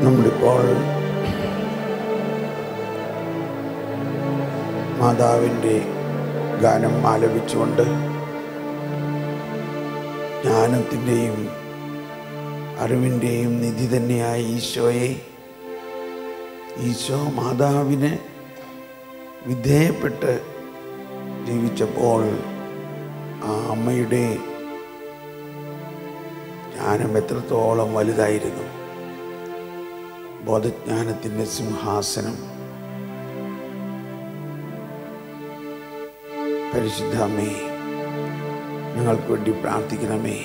നമ്മളിപ്പോൾ മാതാവിൻ്റെ ഗാനം ആലപിച്ചുകൊണ്ട് ജ്ഞാനത്തിൻ്റെയും അറിവിൻ്റെയും നിധി തന്നെയായ ഈശോയെ, ഈശോ മാതാവിന് വിധേയപ്പെട്ട് ജീവിച്ചപ്പോൾ ആ അമ്മയുടെ ജ്ഞാനം എത്രത്തോളം വലുതായിരുന്നു. ബോധജ്ഞാനത്തിൻ്റെ സിംഹാസനം. പരിശുദ്ധ അമ്മേ, ഞങ്ങൾക്ക് വേണ്ടി പ്രാർത്ഥിക്കണമേ.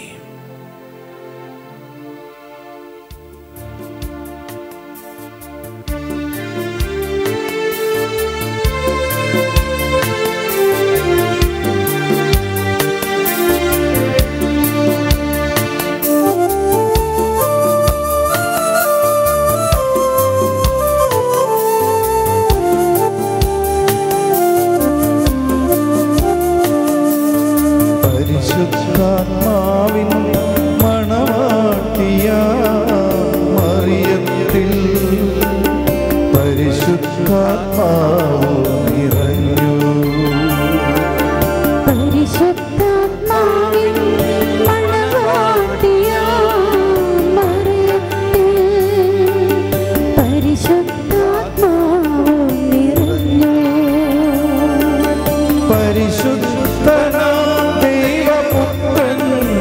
പരിശുദ്ധാത്മാവിൻ മണവാട്ടിയ മറിയത്തിൽ പരിശുദ്ധാത്മാവ് നിറഞ്ഞു. പരിശുദ്ധാത്മാവിൻ മണവാട്ടിയ മറിയത്തിൽ പരിശുദ്ധാത്മാവ് നിറഞ്ഞു.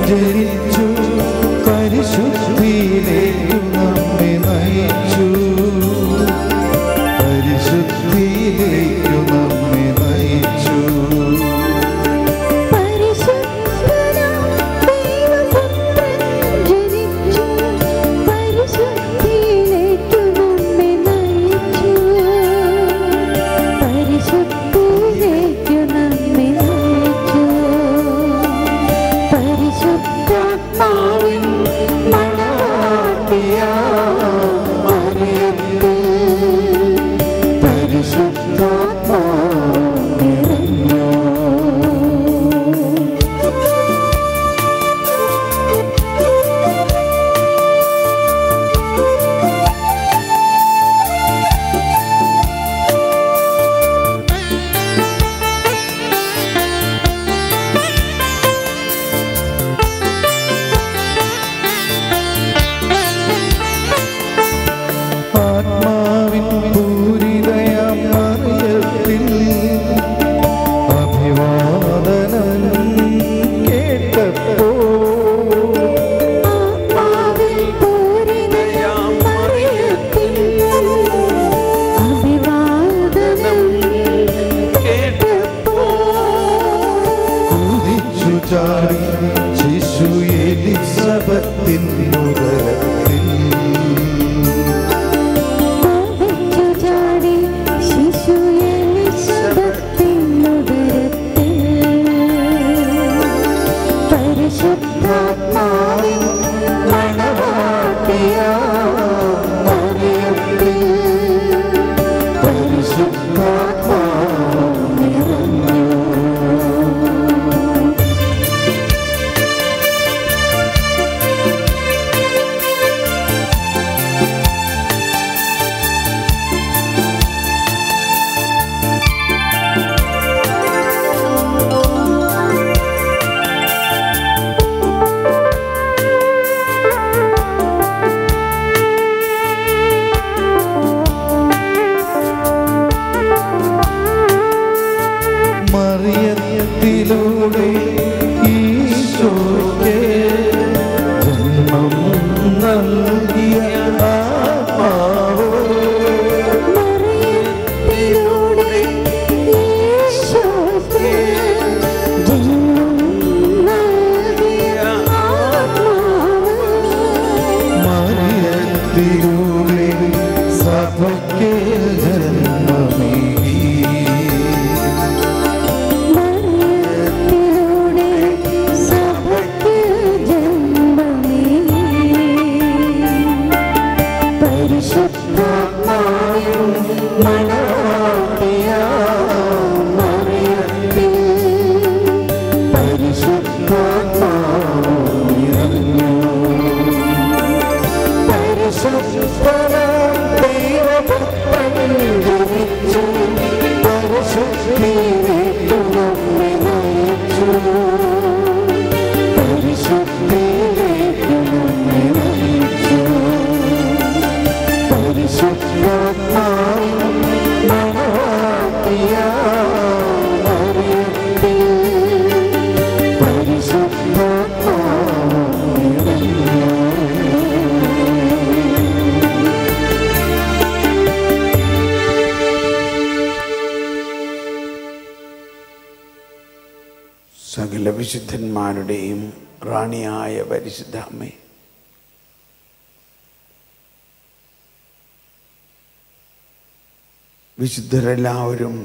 ജനിച്ചു, പരിശുദ്ധിയിലേക്കു നമ്മെ നയിച്ചു, പരിശുദ്ധിയിലേക്കു നമ്മെ നയിച്ചു. ആത്മാവിൻ പൂരിതയാം മറിയത്തിൽ അഭിവാദനം കേട്ടപ്പോൾ കുതിച്ചു ചാടി ശിശു എലിസബത്തിൻ ഉദരത്തിൽ. പരിശുദ്ധാത്മാവിൻ മണവാട്ടിയ മറിയത്തിൽ പരിശുദ്ധാത്മാവ് നിറഞ്ഞു. മറിയത്തിലൂടെ ഈശോയ്ക്ക് ജന്മം നൽകിയ ആത്മാവോ, മറിയത്തിലൂടെ ഈശോയ്ക്ക് ജന്മം നൽകിയ ആത്മാവ്, മറിയത്തിലൂടെ സഭയ്ക്ക് ജന്മമേകി. പരിശുദ്ധാത്മാവിൻ മണവാട്ടിയ മറിയത്തിൽ പരിശുദ്ധാത്മാവ് നിറഞ്ഞു. പരിശുദ്ധ വിശുദ്ധന്മാരുടെയും റാണിയായ പരിശുദ്ധ അമ്മേ, വിശുദ്ധരെല്ലാവരും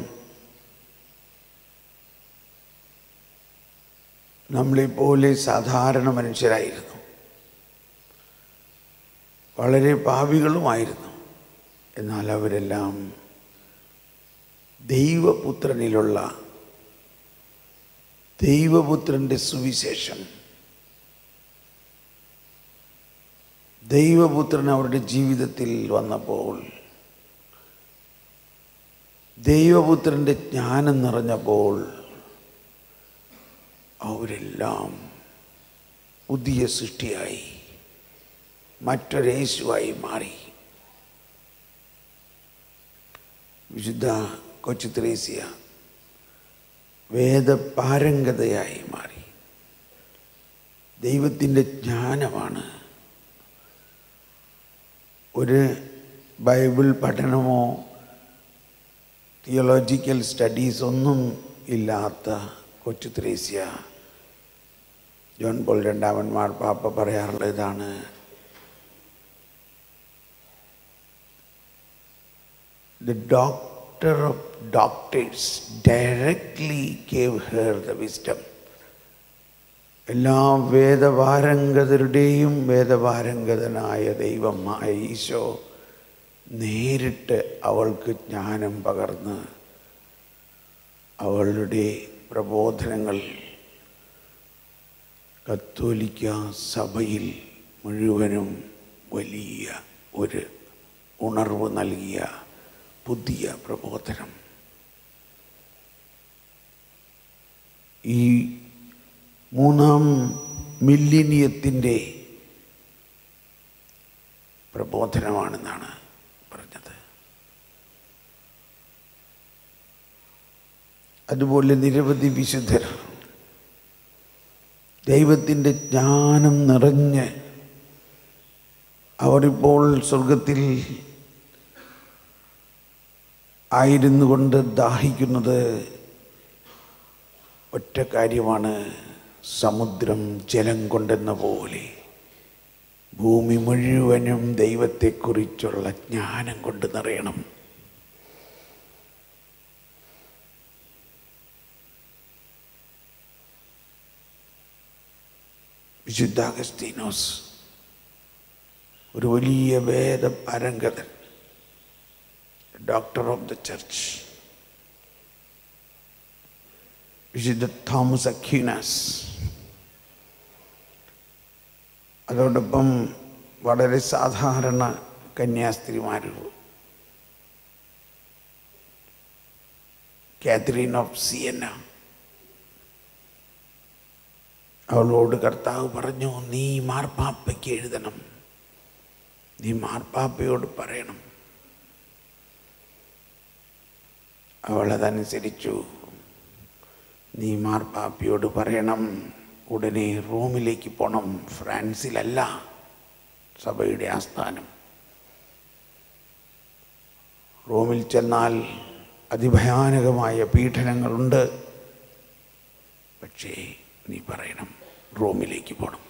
നമ്മളെപ്പോലെ സാധാരണ മനുഷ്യരായിരുന്നു, വളരെ പാപികളുമായിരുന്നു. എന്നാൽ അവരെല്ലാം ദൈവപുത്രനിലുള്ള ദൈവപുത്രൻ്റെ സുവിശേഷം, ദൈവപുത്രൻ അവരുടെ ജീവിതത്തിൽ വന്നപ്പോൾ, ദൈവപുത്രൻ്റെ ജ്ഞാനം നിറഞ്ഞപ്പോൾ അവരെല്ലാം പുതിയ സൃഷ്ടിയായി, മറ്റൊരേശുവായി മാറി. വിശുദ്ധ കൊച്ചു ത്രേസ്യ വേദപാരംഗതയായി മാറി. ദൈവത്തിൻ്റെ ജ്ഞാനമാണ്. ഒരു ബൈബിൾ പഠനമോ തിയോളജിക്കൽ സ്റ്റഡീസ് ഒന്നും ഇല്ലാത്ത കൊച്ചു ത്രേസ്യ, ജോൺ പോൾ രണ്ടാമൻ മാർപ്പാപ്പ പറയാറുള്ള ഇതാണ്: The doctor of doctors directly gave her the wisdom. എല്ലാ വേദപാരംഗതരുടെയും വേദപാരംഗതനായ ദൈവമായ ഈശോ നേരിട്ട് അവൾക്ക് ജ്ഞാനം പകർന്ന് അവളുടെ പ്രബോധനങ്ങൾ കത്തോലിക്ക സഭയിൽ മുഴുവനും വലിയ ഒരു ഉണർവ് നൽകിയ പുതിയ പ്രബോധനം. ഈ മൂന്നാം മില്ലിനിയത്തിൻ്റെ പ്രബോധനമാണെന്നാണ് പറഞ്ഞത്. അതുപോലെ നിരവധി വിശുദ്ധർ ദൈവത്തിൻ്റെ ജ്ഞാനം നിറഞ്ഞ് അവരിപ്പോൾ സ്വർഗത്തിൽ ആയിരുന്നു കൊണ്ട് ദാഹിക്കുന്നത് ഒറ്റ കാര്യമാണ്: സമുദ്രം ജലം കൊണ്ടെന്ന പോലെ ഭൂമി മുഴുവനും ദൈവത്തെക്കുറിച്ചുള്ള ജ്ഞാനം കൊണ്ട് നിറയണം. വിശുദ്ധ അഗസ്തീനോസ് ഒരു വലിയ വേദപാരംഗതൻ, ഡോക്ടർ ഓഫ് ദ ചർച്ച്. വിശുദ്ധ തോമസ് അക്വീനാസ്, അതോടൊപ്പം വളരെ സാധാരണ കന്യാസ്ത്രീമാരും, കാതറീൻ ഓഫ് സിയന്ന. അവളോട് കർത്താവ് പറഞ്ഞു, നീ മാർപ്പാപ്പയ്ക്ക് എഴുതണം, നീ മാർപ്പാപ്പയോട് പറയണം. അവളതനുസരിച്ചു. നീ മാർപ്പാപ്പയോട് പറയണം, ഉടനെ റോമിലേക്ക് പോകണം. ഫ്രാൻസിലല്ല സഭയുടെ ആസ്ഥാനം. റോമിൽ ചെന്നാൽ അതിഭയാനകമായ പീഡനങ്ങളുണ്ട്. പക്ഷേ നീ പറയണം, റോമിലേക്ക് പോകണം.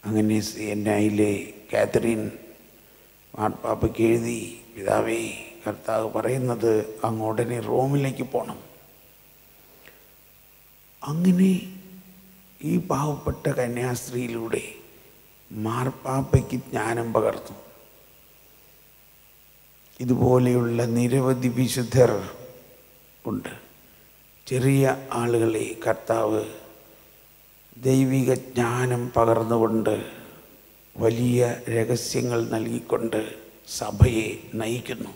അങ്ങനെ സിയന്നയിലെ കാതറീൻ മാർപ്പാപ്പയ്ക്ക് എഴുതി, പിതാവേ, കർത്താവ് പറയുന്നത് അങ്ങ് ഉടനെ റോമിലേക്ക് പോകണം. അങ്ങനെ ഈ പാവപ്പെട്ട കന്യാസ്ത്രീയിലൂടെ മാർപ്പാപ്പയ്ക്ക് ജ്ഞാനം പകർന്നു. ഇതുപോലെയുള്ള നിരവധി വിശുദ്ധർ ഉണ്ട്. ചെറിയ ആളുകളെ കർത്താവ് ദൈവിക ജ്ഞാനം പകർന്നുകൊണ്ട് വലിയ രഹസ്യങ്ങൾ നൽകിക്കൊണ്ട് സഭയെ നയിക്കുന്നു.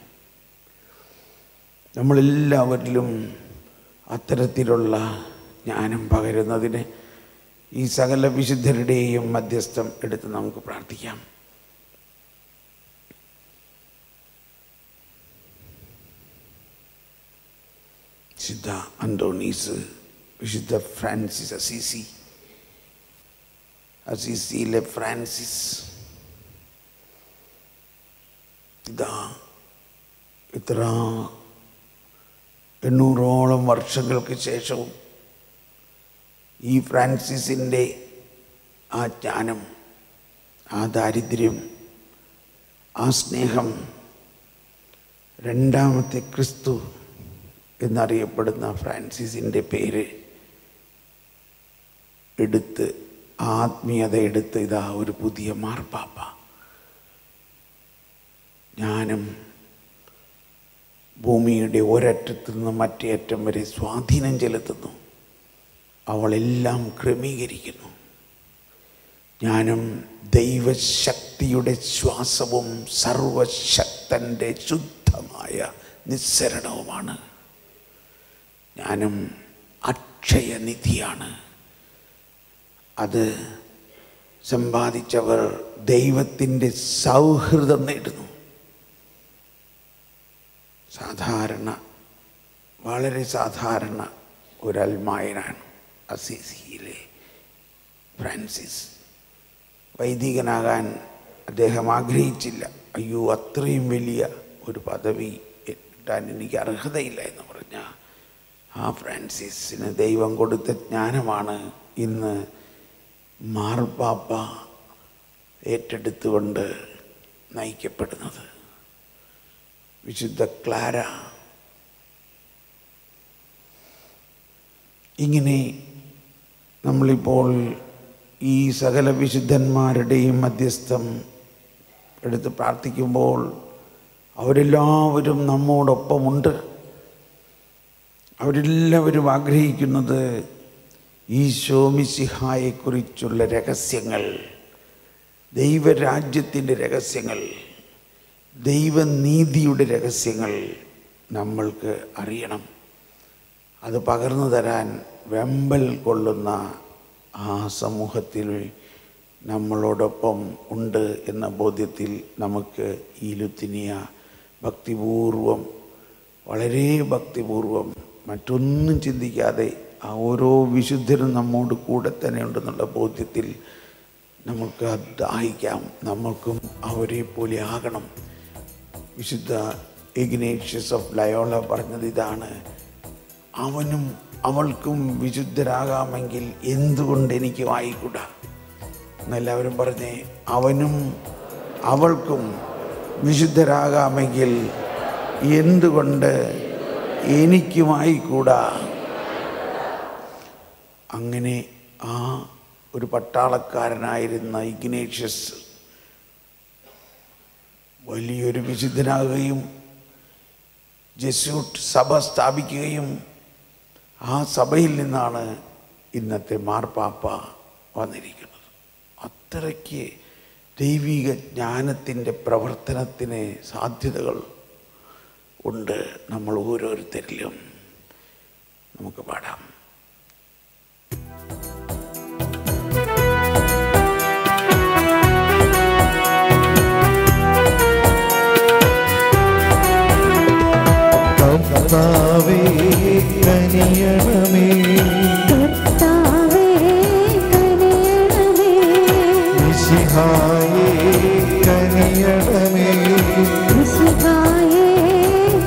നമ്മളെല്ലാവരിലും അത്തരത്തിലുള്ള ജ്ഞാനം പകരുന്നതിന് ഈ സകല വിശുദ്ധരുടെയും മധ്യസ്ഥം എടുത്ത് നമുക്ക് പ്രാർത്ഥിക്കാം. വിശുദ്ധ അന്തോണീസ്, വിശുദ്ധ ഫ്രാൻസിസ് അസീസി, അസീസിയിലെ ഫ്രാൻസിസ്, ഇതാ ഇത്ര 800ഓളം വർഷങ്ങൾക്ക് ശേഷവും ഈ ഫ്രാൻസിസിൻ്റെ ആ ജ്ഞാനം, ആ ദാരിദ്ര്യം, ആ സ്നേഹം രണ്ടാമത്തെ ക്രിസ്തു എന്നറിയപ്പെടുന്ന ഫ്രാൻസിസിൻ്റെ പേര് എടുത്ത്, ആത്മീയത എടുത്ത് ഇതാ ഒരു പുതിയ മാർപ്പാപ്പ ജ്ഞാനം ഭൂമിയുടെ ഒരറ്റത്തു നിന്ന് മറ്റേ അറ്റം വരെ സ്വാധീനം ചെലുത്തുന്നു. അവളെല്ലാം ക്രമീകരിക്കുന്നു. ജ്ഞാനം ദൈവശക്തിയുടെ ശ്വാസവും സർവശക്തൻ്റെ ശുദ്ധമായ നിസ്സരണവുമാണ്. ജ്ഞാനം അക്ഷയനിധിയാണ്. അത് സമ്പാദിച്ചവർ ദൈവത്തിൻ്റെ സൗഹൃദം നേടുന്നു. വളരെ സാധാരണ ഒരു അൽമായനാണ് അസീസിയിലെ ഫ്രാൻസിസ്. വൈദികനാകാൻ അദ്ദേഹം ആഗ്രഹിച്ചില്ല. അയ്യോ, അത്രയും വലിയ ഒരു പദവി കിട്ടാൻ എനിക്ക് അർഹതയില്ല എന്ന് പറഞ്ഞ ആ ഫ്രാൻസിസിന് ദൈവം കൊടുത്ത ജ്ഞാനമാണ് ഇന്ന് മാർപ്പാപ്പ ഏറ്റെടുത്തുകൊണ്ട് നയിക്കപ്പെടുന്നത്. വിശുദ്ധ ക്ലാര. ഇങ്ങനെ നമ്മളിപ്പോൾ ഈ സകല വിശുദ്ധന്മാരുടെയും മധ്യസ്ഥം എടുത്ത് പ്രാർത്ഥിക്കുമ്പോൾ അവരെല്ലാവരും നമ്മോടൊപ്പമുണ്ട്. അവരെല്ലാവരും ആഗ്രഹിക്കുന്നത് ഈശോ മിശിഹായെക്കുറിച്ചുള്ള രഹസ്യങ്ങൾ, ദൈവരാജ്യത്തിൻ്റെ രഹസ്യങ്ങൾ, ദൈവനീതിയുടെ രഹസ്യങ്ങൾ നമ്മൾക്ക് അറിയണം. അത് പകർന്നു തരാൻ വെമ്പൽ കൊള്ളുന്ന ആ സമൂഹത്തിൽ നമ്മളോടൊപ്പം ഉണ്ട് എന്ന ബോധ്യത്തിൽ നമുക്ക് ഈ ലുത്തിനിയ ഭക്തിപൂർവം, വളരെ ഭക്തിപൂർവം, മറ്റൊന്നും ചിന്തിക്കാതെ ആ ഓരോ വിശുദ്ധരും നമ്മോട് കൂടെ തന്നെ ഉണ്ടെന്നുള്ള ബോധ്യത്തിൽ നമുക്ക് ദാഹിക്കാം. നമ്മൾക്കും അവരെ പോലെ ആകണം. വിശുദ്ധ ഇഗ്നേഷ്യസ് ഓഫ് ലയോള പറഞ്ഞത് ഇതാണ്: അവനും അവൾക്കും വിശുദ്ധരാകാമെങ്കിൽ എന്തുകൊണ്ട് എനിക്കും ആയിക്കൂടാ എന്നെല്ലാവരും പറഞ്ഞേ. അവനും അവൾക്കും വിശുദ്ധരാകാമെങ്കിൽ എന്തുകൊണ്ട് എനിക്കുമായിക്കൂടാ. അങ്ങനെ ആ ഒരു പട്ടാളക്കാരനായിരുന്ന ഇഗ്നേഷ്യസ് വലിയൊരു വിശുദ്ധനാകുകയും ജെസ്യൂട്ട് സഭ സ്ഥാപിക്കുകയും ആ സഭയിൽ നിന്നാണ് ഇന്നത്തെ മാർപ്പാപ്പ വന്നിരിക്കുന്നത്. അത്രയ്ക്ക് ദൈവിക ജ്ഞാനത്തിൻ്റെ പ്രവർത്തനത്തിന് സാധ്യതകൾ ഉണ്ട് നമ്മൾ ഓരോരുത്തരിലും. നമുക്ക് പാടാം. കർത്താവേ കനിയണമേ, കർത്താവേ കനിയണമേ, മിശിഹായേ കനിയണമേ, മിശിഹായേ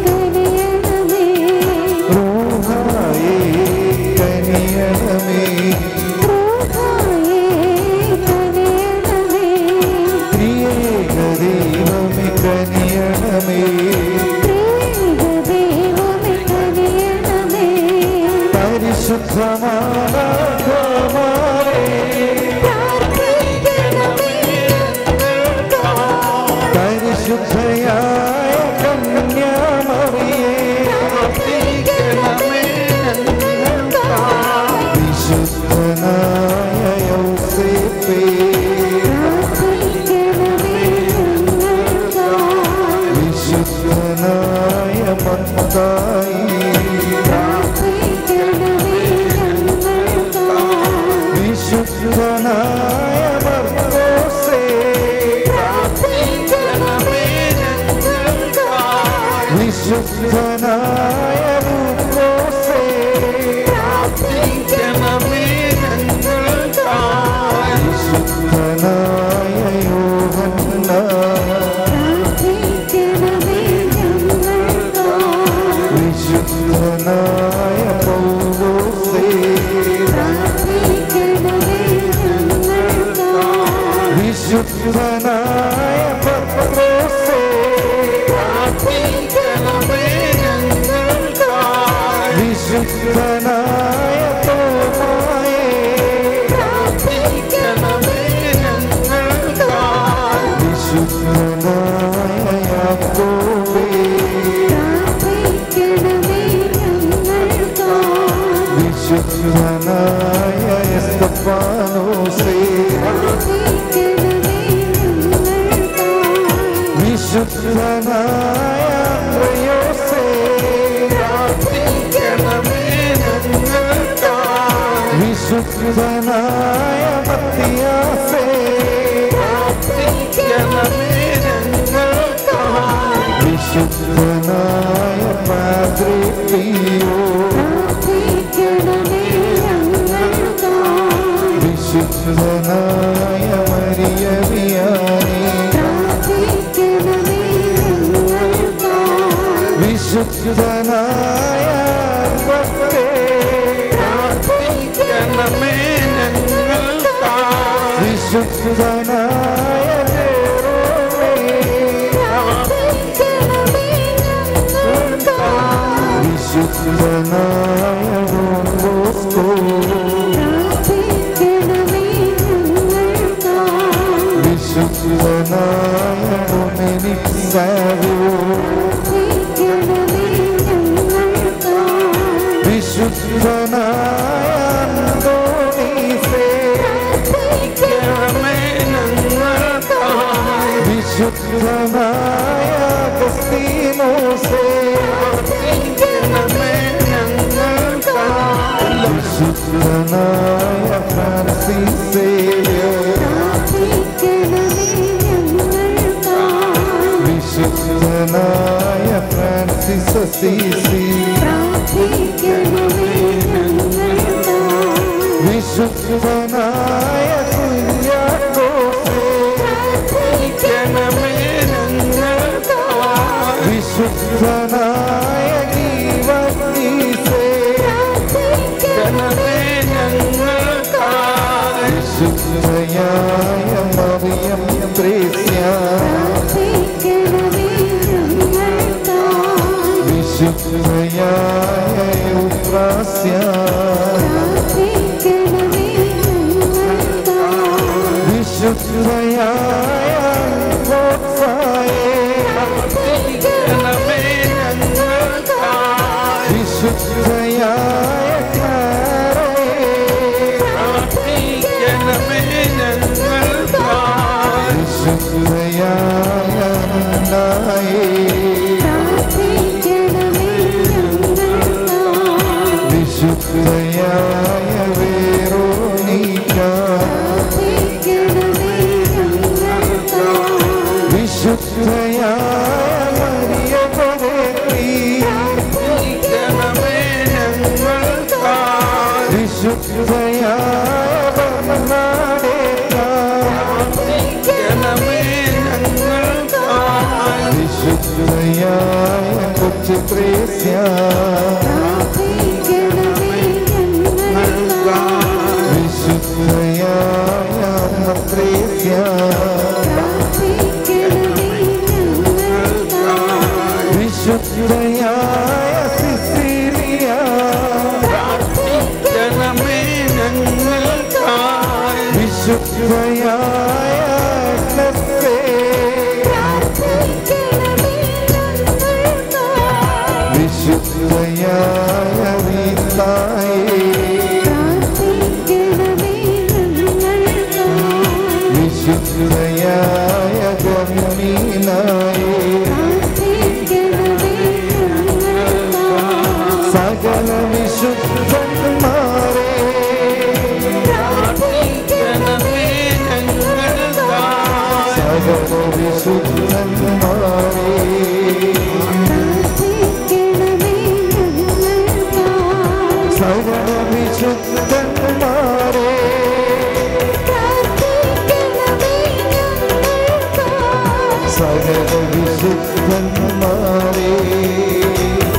കനിയണമേ, റൂഹായേ കനിയണമേ, റൂഹായേ കനിയണമേ, ത്രിയേക ദൈവമേ കനിയണമേ, ദൈവമേ കനിയണമേ, പരിശുദ്ധമാതാവേ പ്രാർത്ഥിക്കണമേ പരിശുദ്ധയായ കന്യാമറിയേ, പ്രാർത്ഥിക്കണമേ വിശുദ്ധനായ യൗസേപ്പേ, പ്രാർത്ഥിക്കണമേ വിശുദ്ധനായ മത്തായി, പ്രാർത്ഥിക്കണമേ വിശുദ്ധനായ മർക്കോസേ, പ്രാർത്ഥിക്കണമേ വിശുദ്ധനായ ലൂക്കോസേ, പ്രാർത്ഥിക്കണമേ വിശുദ്ധനായ യോഹന്നാൻ, പ്രാർത്ഥിക്കണമേ വിശുദ്ധനായ പൗലോസേ, പ്രാർത്ഥിക്കണമേ വിശുദ്ധനായ പത്രോസേ പ്രാർത്ഥിക്കണമേ ഞങ്ങൾക്കായി. വിശുദ്ധനായ തോമായേ പ്രാർത്ഥിക്കണമേ ഞങ്ങൾക്കായി. വിശുദ്ധനായ യാക്കോബേ പ്രാർത്ഥിക്കണമേ ഞങ്ങൾക്കായി. വിശുദ്ധനായ എസ്തഫാനോസേ പ്രാർത്ഥിക്കണമേ ഞങ്ങൾക്കായി. വിശുദ്ധനായ അന്ത്രയോസേ പ്രാർത്ഥിക്കണമേ ഞങ്ങൾക്കായി. വിശുദ്ധനായ മത്തിയാസേ പ്രാർത്ഥിക്കണമേ ഞങ്ങൾക്കായി. വിശുദ്ധനായ പാദ്രി പിയോ പ്രാർത്ഥിക്കണമേ ഞങ്ങൾക്കായി. വിശുദ്ധനായ മരിയ വിയാനി പ്രാർത്ഥിക്കണമേ ഞങ്ങൾക്കായി. വിശുദ്ധനായ ഭക്തേ പ്രാർത്ഥിക്കണമേ ഞങ്ങൾക്കായി. വിശുദ്ധനായ ജെറോമേ പ്രാർത്ഥിക്കണമേ ഞങ്ങൾക്കായി. വിശുദ്ധനായ ഡോൺ ബോസ്കോ പ്രാർത്ഥിക്കണമേ ഞങ്ങൾക്കായി. വിശുദ്ധനായ ഡൊമിനിക് സാവോ പ്രാർത്ഥിക്കണമേ ഞങ്ങൾക്കായി. വിശുദ്ധനായ അന്തോണീസേ പ്രാർത്ഥിക്കണമേ ഞങ്ങൾക്കായി. വിശുദ്ധനായ അഗസ്തീനോസേ പ്രാർത്ഥിക്കണമേ ഞങ്ങൾക്കായി. വിശുദ്ധനായ ഫ്രാൻസിസ് സേവ്യർ പ്രാർത്ഥിക്കണമേ ഞങ്ങൾക്കായി. വിശുദ്ധനായ ഫ്രാൻസിസ് അസീസി പ്രാർത്ഥിക്കണമേ ഞങ്ങൾക്കായി. വിശുദ്ധനായ കുര്യാക്കോസേ പ്രാർത്ഥിക്കണമേ ഞങ്ങൾക്കായി. വിശുദ്ധനായ ഗീവർഗീസേ പ്രാർത്ഥിക്കണമേ ഞങ്ങൾക്കായി. വിശുദ്ധയായ മറിയം ത്രേസ്യ പ്രാർത്ഥിക്കണമേ ഞങ്ങൾക്കായി. വിശുദ്ധയായ യൂഫ്രാസ്യ പ്രാർത്ഥിക്കണമേ ഞങ്ങൾക്കായി. വിശുദ്ധയായ ഗോത്സായേ പ്രാർത്ഥിക്കണമേ ഞങ്ങൾക്കായി. വിശുദ്ധയായ ക്ലാരയേ പ്രാർത്ഥിക്കണമേ ഞങ്ങൾക്കായി. വിശുദ്ധയായ അന്നായേ പ്രാർത്ഥിക്കണമേ ഞങ്ങൾക്കായി. വിശുദ്ധയായ വേറോനിക്ക പ്രാർത്ഥിക്കണമേ ഞങ്ങൾക്കായി. വിശുദ്ധയായ മരിയ ഗോരേത്രി പ്രാർത്ഥിക്കണമേ ഞങ്ങൾക്കായി. വിശുദ്ധയായ ബർണാഡേത്ത പ്രാർത്ഥിക്കണമേ ഞങ്ങൾക്കായി. വിശുദ്ധയായ കൊച്ചു ത്രേസ്യ പ്രാർത്ഥിക്കണമേ ഞങ്ങൾക്കായി. വിശുദ്ധയായ ത്രേസ്യ പ്രാർത്ഥിക്കണമേ ഞങ്ങൾക്കായി. വിശുദ്ധയായ സിസിലിയ പ്രാർത്ഥിക്കണമേ ഞങ്ങൾക്കായി. വിശുദ്ധയായ അഗ്നസ്തേ പ്രാർത്ഥിക്കണമേ ഞങ്ങൾക്കായി. വിശുദ്ധയായ വീതായേ പ്രാർത്ഥിക്കണമേ ഞങ്ങൾക്കായി. വിശുദ്ധയായ ഗമീനായേ പ്രാർത്ഥിക്കണമേ ഞങ്ങൾക്കായി. സകല വിശുദ്ധന്മാരെ പ്രാർത്ഥിക്കണമേ ഞങ്ങൾക്കായി. സകല വിശുദ്ധന്മാരെ പ്രാർത്ഥിക്കണമേ ഞങ്ങൾക്കായി. സകല വിശുദ്ധന്മാരെ പ്രാർത്ഥിക്കണമേ ഞങ്ങൾക്കായി. സകല വിശുദ്ധന്മാരെ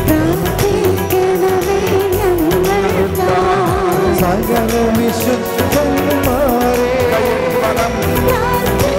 പ്രാർത്ഥിക്കണമേ ഞങ്ങൾക്കായി. സകല വിശുദ്ധന്മാരെ പ്രാർത്ഥിക്കണമേ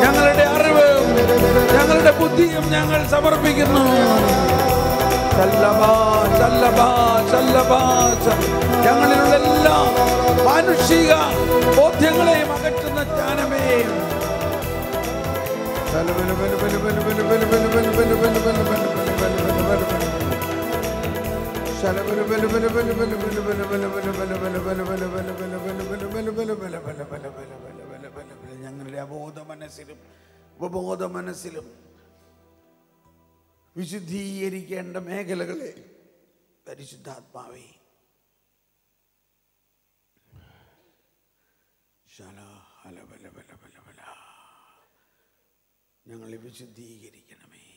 ഞങ്ങളുടെ അറിവ് ഞങ്ങളുടെ ബുദ്ധിയും ഞങ്ങൾ സമർപ്പിക്കുന്നു. ഞങ്ങളിലുള്ള എല്ലാ മാനുഷിക ബോധ്യങ്ങളെയും അകറ്റുന്ന ജ്ഞാനമേ, ഞങ്ങളുടെ അബോധ മനസ്സിലും ഉപബോധ മനസ്സിലും വിശുദ്ധീകരിക്കേണ്ട മേഖലകളെ പരിശുദ്ധാത്മാവേ ഞങ്ങളെ വിശുദ്ധീകരിക്കണമേ.